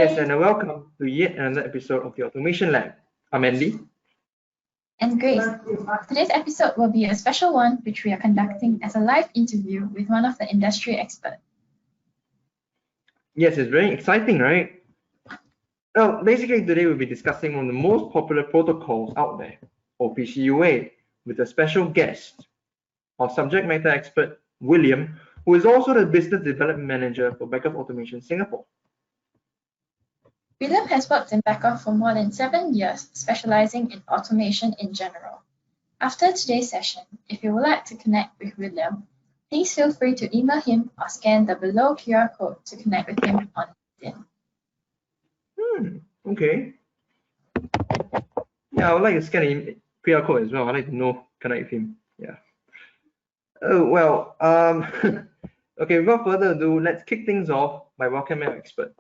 Yes, and welcome to yet another episode of the Automation Lab. I'm Andy. And Grace. Today's episode will be a special one, which we are conducting as a live interview with one of the industry experts. Yes, it's very exciting, right? Well, basically today we'll be discussing one of the most popular protocols out there, OPC UA, with a special guest, our subject matter expert, William, who is also the Business Development Manager for Beckhoff Automation Singapore. William has worked in Beckhoff for more than 7 years, specializing in automation in general. After today's session, if you would like to connect with William, please feel free to email him or scan the below QR code to connect with him on LinkedIn. Okay. Yeah, I would like to scan the QR code as well. I'd like to connect with him. Yeah. Oh, well, okay, without further ado, let's kick things off by welcoming our expert.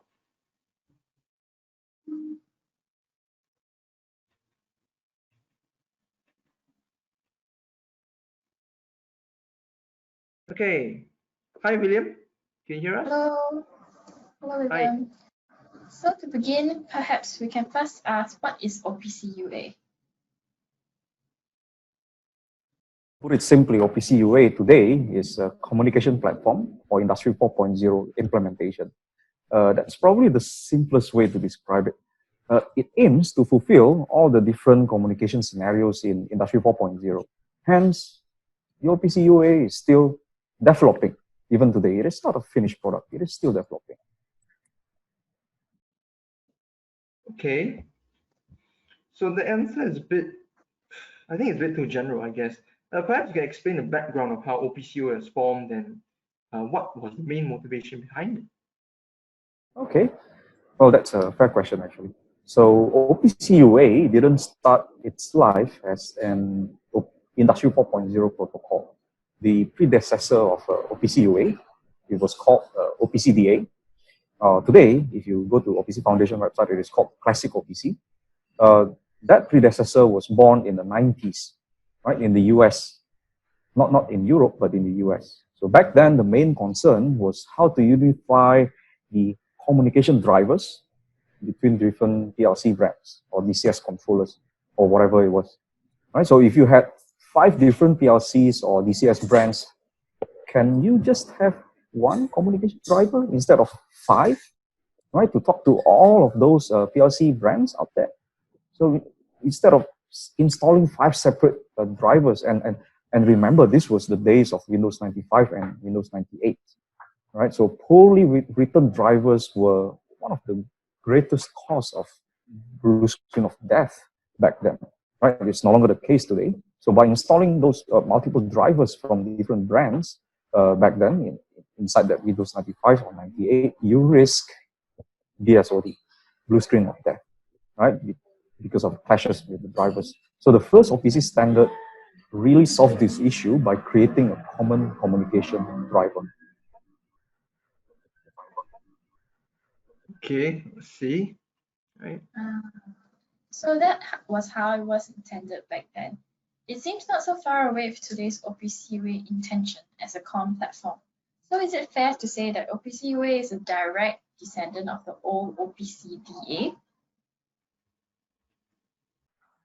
Okay. Hi, William. Can you hear us? Hello. Hello, William. Hi. So to begin, perhaps we can first ask, what is OPC UA? Put it simply, OPC UA today is a communication platform for Industry 4.0 implementation. That's probably the simplest way to describe it. It aims to fulfill all the different communication scenarios in Industry 4.0. Hence, the OPC UA is still developing. Even today, it is not a finished product. It is still developing. Okay. So the answer is I think it's a bit too general, I guess. Perhaps you can explain the background of how OPC UA was formed and what was the main motivation behind it? Okay. Well, that's a fair question, actually. So OPC UA didn't start its life as an Industry 4.0 protocol. The predecessor of OPC UA, it was called OPC DA. Today, if you go to OPC Foundation website, it is called Classic OPC. That predecessor was born in the 90s, right, in the US. Not in Europe, but in the US. So back then, the main concern was how to unify the communication drivers between different PLC brands or DCS controllers or whatever it was. Right? So if you had 5 different PLCs or DCS brands, can you just have one communication driver instead of 5, right, to talk to all of those PLC brands out there? So instead of installing 5 separate drivers, and remember, this was the days of Windows 95 and Windows 98, right? So poorly written drivers were one of the greatest cause of blue screen of death back then, right? It's no longer the case today. So by installing those multiple drivers from different brands back then inside that Windows 95 or 98, you risk BSOD, blue screen of death, right? Because of clashes with the drivers. So the first OPC standard really solved this issue by creating a common communication driver. Okay, let's see. Right. So that was how it was intended back then. It seems not so far away with today's OPC UA intention as a common platform. So is it fair to say that OPC UA is a direct descendant of the old OPC DA?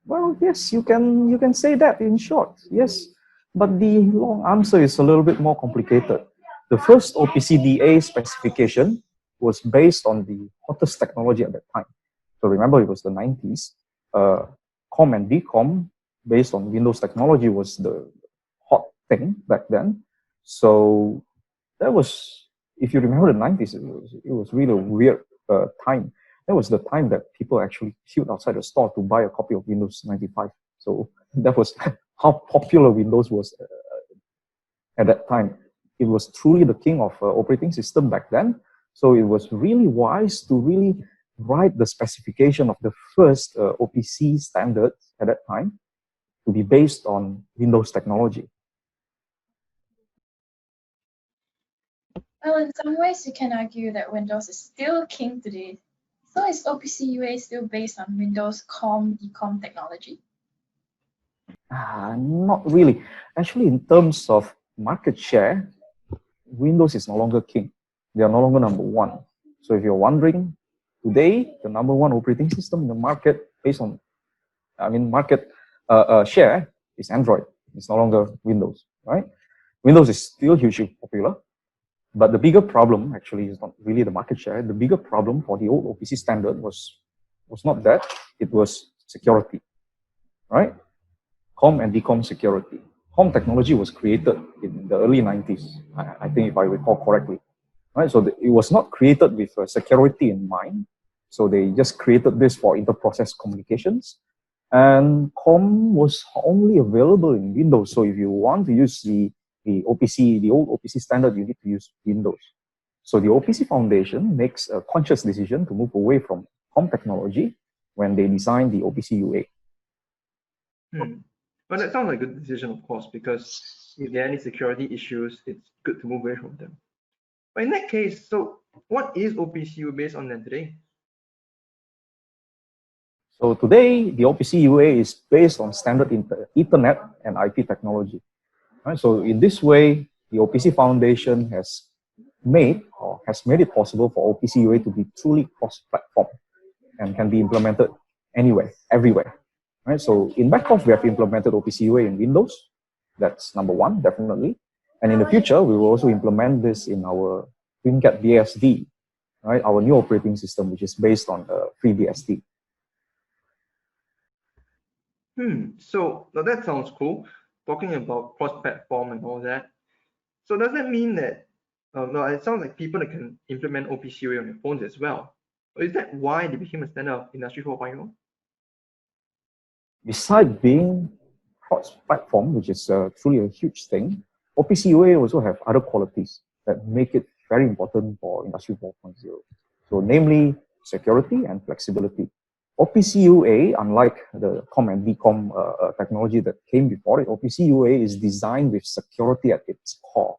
Well, yes, you can say that in short, yes. But the long answer is a little bit more complicated. The first OPC DA specification was based on the hottest technology at that time. So remember, it was the 90s. COM and DCOM, based on Windows technology, was the hot thing back then. So that was, if you remember the 90s, it was really a weird time. That was the time that people actually queued outside the store to buy a copy of Windows 95. So that was how popular Windows was at that time. It was truly the king of operating system back then. So it was really wise to really write the specification of the first OPC standard at that time to be based on Windows technology. Well, in some ways, you can argue that Windows is still king today. So is OPC UA still based on Windows COM, DCOM technology? Not really. Actually, in terms of market share, Windows is no longer king. They are no longer number 1. So if you're wondering, Today, the number one operating system in the market based on, market share is Android. It's no longer Windows, right? Windows is still hugely popular, but the bigger problem actually is not really the market share. The bigger problem for the old OPC standard was not that, it was security, right? COM and DCOM security. COM technology was created in the early 90s, I think, if I recall correctly, right? So it was not created with security in mind. So they just created this for inter-process communications. And COM was only available in Windows. So if you want to use the OPC, the old OPC standard, you need to use Windows. So the OPC Foundation makes a conscious decision to move away from COM technology when they designed the OPC UA. But that sounds like a good decision, of course, because if there are any security issues, it's good to move away from them. But in that case, so what is OPC UA based on then today? So today, the OPC UA is based on standard Ethernet and IP technology. Right? So in this way, the OPC Foundation has made it possible for OPC UA to be truly cross-platform and can be implemented anywhere, everywhere. Right? So in Beckhoff, we have implemented OPC UA in Windows. That's number one, definitely. And in the future, we will also implement this in our TwinCat BSD, right? Our new operating system, which is based on FreeBSD. So now that sounds cool. Talking about cross-platform and all that. So does that mean that, no, it sounds like people that can implement OPC UA on their phones as well. So is that why they became a standard of Industry 4.0? Besides being cross-platform, which is truly a huge thing, OPC UA also have other qualities that make it very important for Industry 4.0. So namely, security and flexibility. OPC UA, unlike the COM and DCOM technology that came before it, OPC UA is designed with security at its core.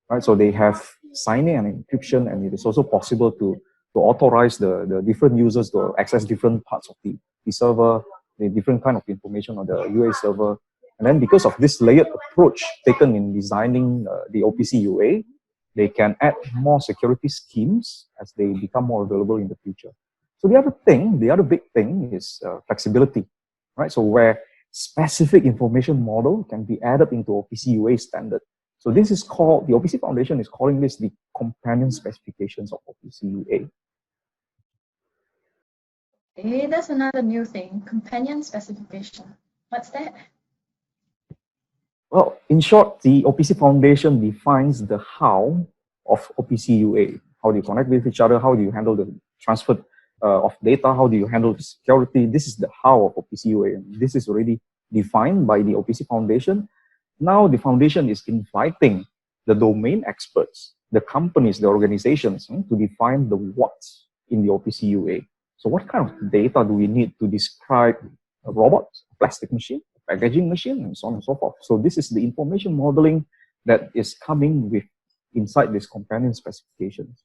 Right? So they have signing and encryption, and it is also possible to authorize the different users to access different parts of the server, the different kind of information on the UA server. And then because of this layered approach taken in designing the OPC UA, they can add more security schemes as they become more available in the future. So the other big thing is flexibility, right? So where specific information model can be added into OPC UA standard. So this is called, the OPC Foundation is calling this the companion specifications of OPC UA. Okay, that's another new thing, companion specification. What's that? Well, in short, the OPC Foundation defines the how of OPC UA. How do you connect with each other? How do you handle the transfer of data? How do you handle the security? This is the how of OPC UA. And this is already defined by the OPC Foundation. Now the foundation is inviting the domain experts, the companies, the organizations to define the what's in the OPC UA. So what kind of data do we need to describe a robot, a plastic machine, a packaging machine, and so on and so forth? So this is the information modeling that is coming with inside this companion specifications.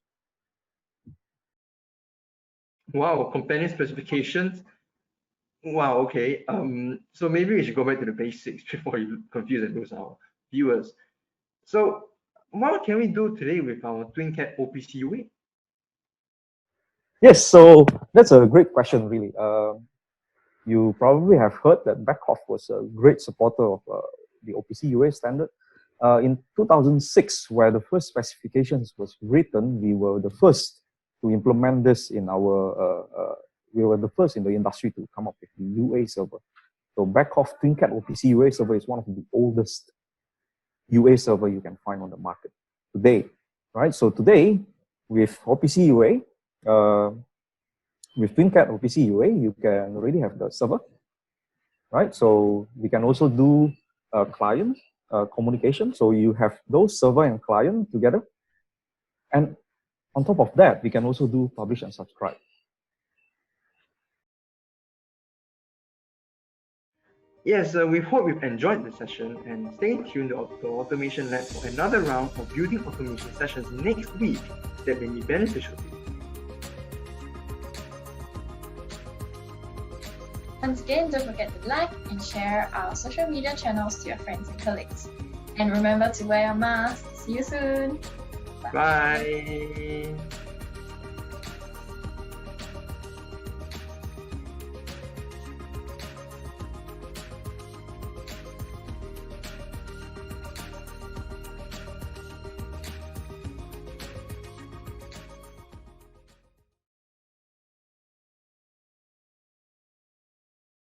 Wow, companion specifications. Wow, okay. So maybe we should go back to the basics before you confuse and lose our viewers. So what can we do today with our TwinCat OPC UA? Yes, so that's a great question, really. You probably have heard that Beckhoff was a great supporter of the OPC UA standard. In 2006, where the first specifications was written, we were the first to implement this in our, we were the first in the industry to come up with the UA server. So Beckhoff TwinCat OPC UA server is one of the oldest UA server you can find on the market today, right? So today, with OPC UA, with TwinCat OPC UA, you can already have the server, right? So we can also do client communication. So you have those server and client together. And on top of that, we can also do publish and subscribe. Yes, we hope you've enjoyed the session, and stay tuned to Automation Lab for another round of building automation sessions next week that may be beneficial to you. Once again, don't forget to like and share our social media channels to your friends and colleagues. And remember to wear your mask. See you soon. Bye.